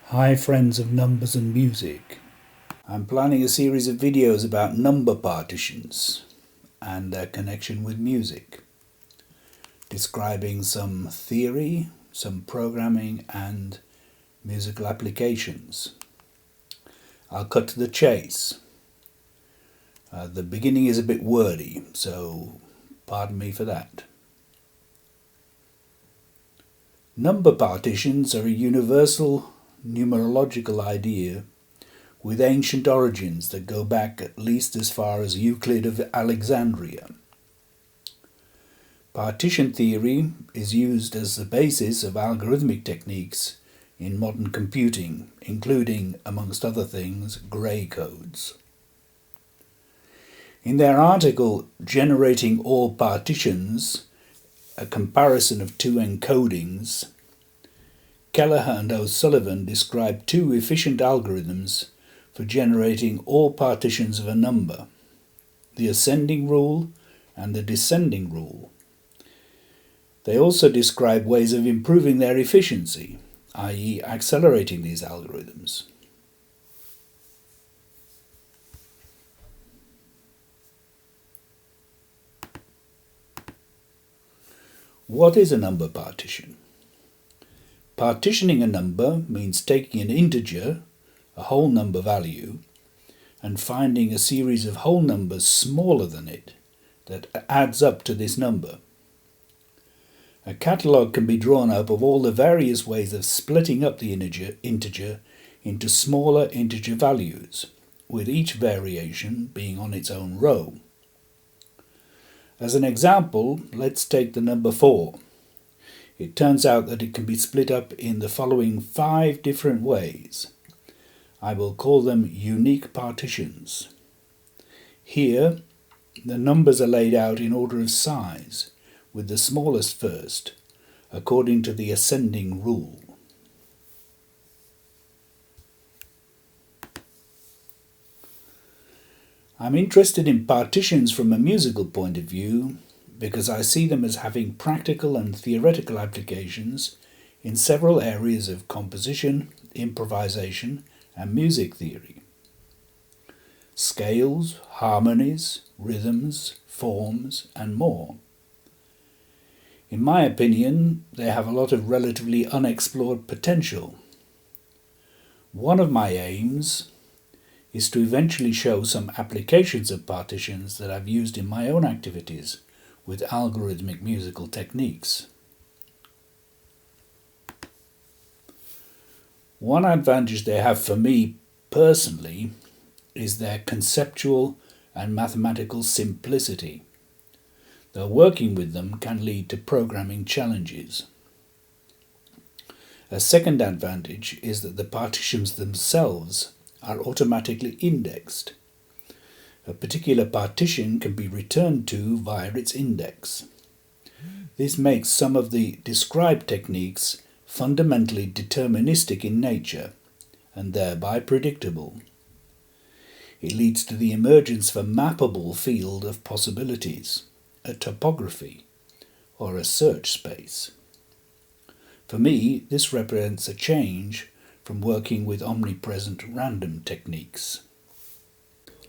Hi friends of numbers and music. I'm planning a series of videos about number partitions and their connection with music, describing some theory, some programming and musical applications. I'll cut to the chase. The beginning is a bit wordy, so pardon me for that. Number partitions are a universal numerological idea with ancient origins that go back at least as far as Euclid of Alexandria. Partition theory is used as the basis of algorithmic techniques in modern computing, including, amongst other things, gray codes. In their article, Generating All Partitions, a comparison of two encodings, Kelleher and O'Sullivan describe two efficient algorithms for generating all partitions of a number, the ascending rule and the descending rule. They also describe ways of improving their efficiency, i.e. accelerating these algorithms. What is a number partition? Partitioning a number means taking an integer, a whole number value, and finding a series of whole numbers smaller than it that adds up to this number. A catalogue can be drawn up of all the various ways of splitting up the integer into smaller integer values, with each variation being on its own row. As an example, let's take the number 4. It turns out that it can be split up in the following 5 different ways. I will call them unique partitions. Here, the numbers are laid out in order of size, with the smallest first, according to the ascending rule. I'm interested in partitions from a musical point of view because I see them as having practical and theoretical applications in several areas of composition, improvisation, and music theory. Scales, harmonies, rhythms, forms, and more. In my opinion, they have a lot of relatively unexplored potential. One of my aims is to eventually show some applications of partitions that I've used in my own activities with algorithmic musical techniques. One advantage they have for me personally is their conceptual and mathematical simplicity, though working with them can lead to programming challenges. A second advantage is that the partitions themselves are automatically indexed. A particular partition can be returned to via its index. This makes some of the described techniques fundamentally deterministic in nature and thereby predictable. It leads to the emergence of a mappable field of possibilities, a topography, or a search space. For me, this represents a change from working with omnipresent random techniques.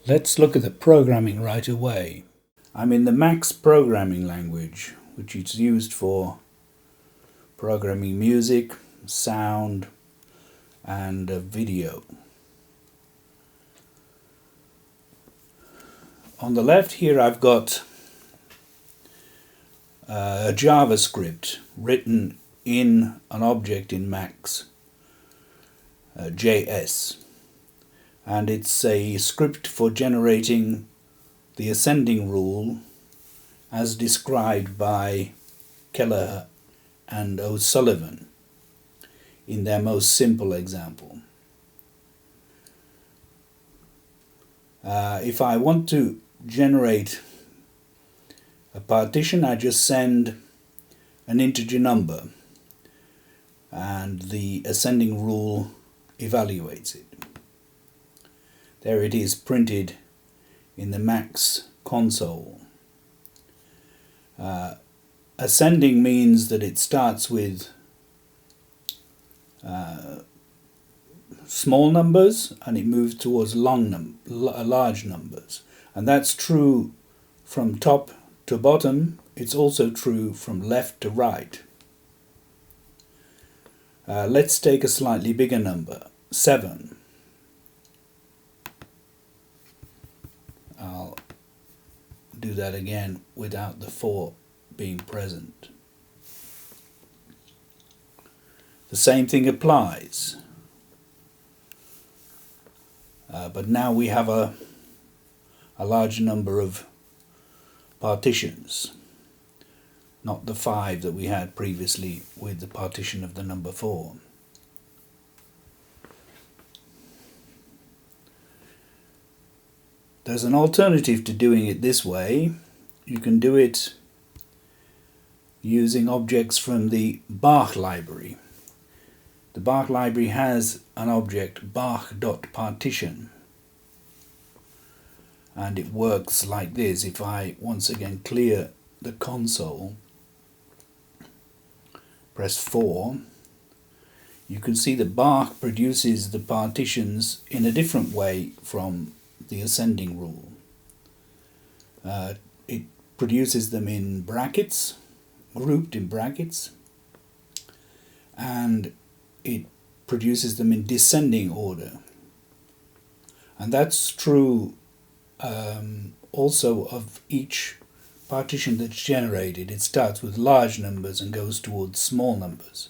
Let's look at the programming right away. I'm in the Max programming language, which is used for programming music, sound, and video. On the left here I've got a JavaScript written in an object in Max, JS. And it's a script for generating the ascending rule as described by Kelleher and O'Sullivan in their most simple example. If I want to generate a partition, I just send an integer number and the ascending rule evaluates it. There it is printed in the Max console. Ascending means that it starts with small numbers and it moves towards large numbers. And that's true from top to bottom. It's also true from left to right. Let's take a slightly bigger number, 7. I'll do that again without the 4 being present. The same thing applies. But now we have a large number of partitions, not the 5 that we had previously with the partition of the number 4. There's an alternative to doing it this way. You can do it using objects from the Bach library. The Bach library has an object, Bach.partition, and it works like this. If I once again clear the console, press 4, you can see that Bach produces the partitions in a different way from the ascending rule. It produces them in brackets, grouped in brackets, and it produces them in descending order. And that's true also of each partition that's generated. It starts with large numbers and goes towards small numbers.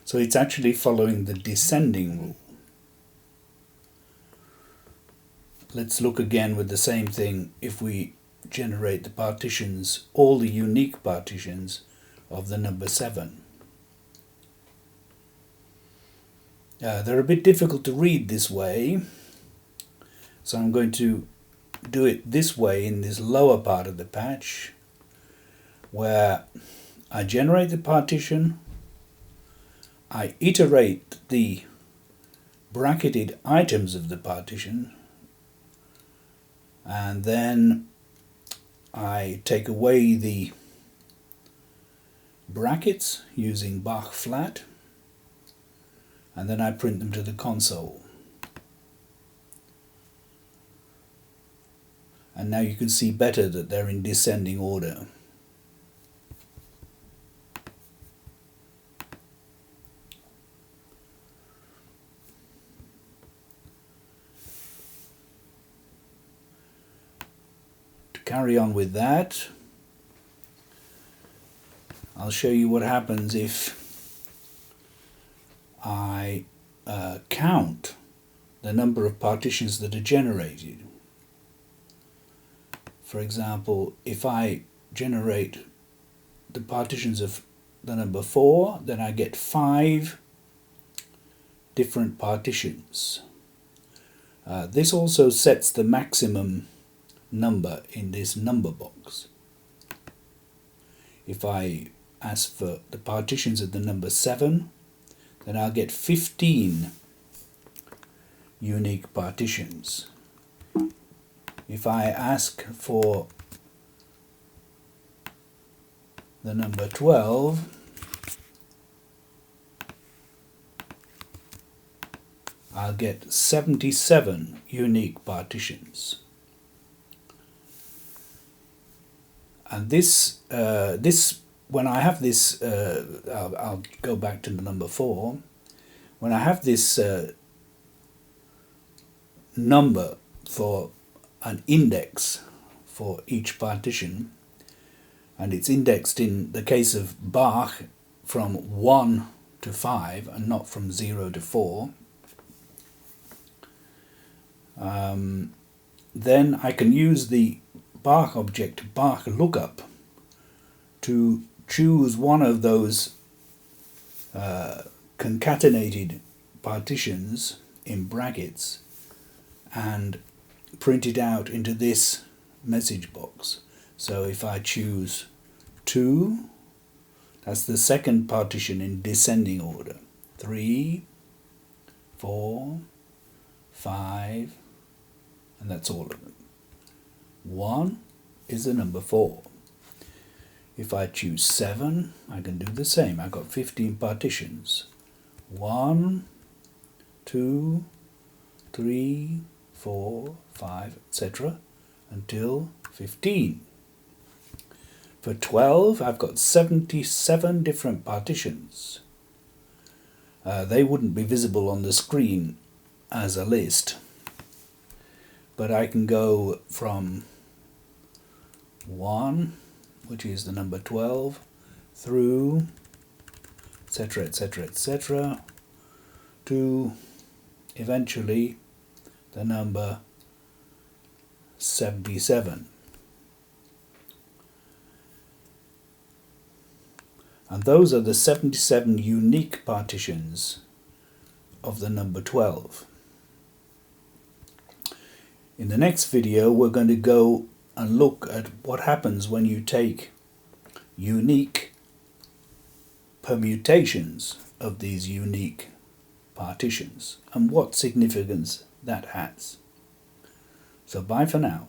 So it's actually following the descending rule. Let's look again with the same thing if we generate the partitions, all the unique partitions of the number 7. They're a bit difficult to read this way, so I'm going to do it this way in this lower part of the patch, where I generate the partition, I iterate the bracketed items of the partition, and then I take away the brackets using Bach flat, and then I print them to the console. And now you can see better that they're in descending order. To carry on with that, I'll show you what happens if I count the number of partitions that are generated. For example, if I generate the partitions of the number 4, then I get 5 different partitions. This also sets the maximum number in this number box. If I ask for the partitions of the number 7, then I'll get 15 unique partitions. If I ask for the number 12, I'll get 77 unique partitions. And this when I have this, I'll go back to the number 4. When I have this number for an index for each partition, and it's indexed in the case of Bach from 1 to 5 and not from 0 to 4, then I can use the Bach object, Bach lookup, to choose one of those concatenated partitions in brackets and print it out into this message box. So if I choose 2, that's the second partition in descending order. 3, 4, 5, and that's all of them. 1 is the number 4. If I choose 7, I can do the same. I've got 15 partitions. 1, 2, 3, 4, 5, etc. until 15. For 12, I've got 77 different partitions. They wouldn't be visible on the screen as a list, but I can go from 1, which is the number 12, through etc, etc, etc, to eventually the number 77. And those are the 77 unique partitions of the number 12. In the next video, we're going to go and look at what happens when you take unique permutations of these unique partitions and what significance that has. So bye for now.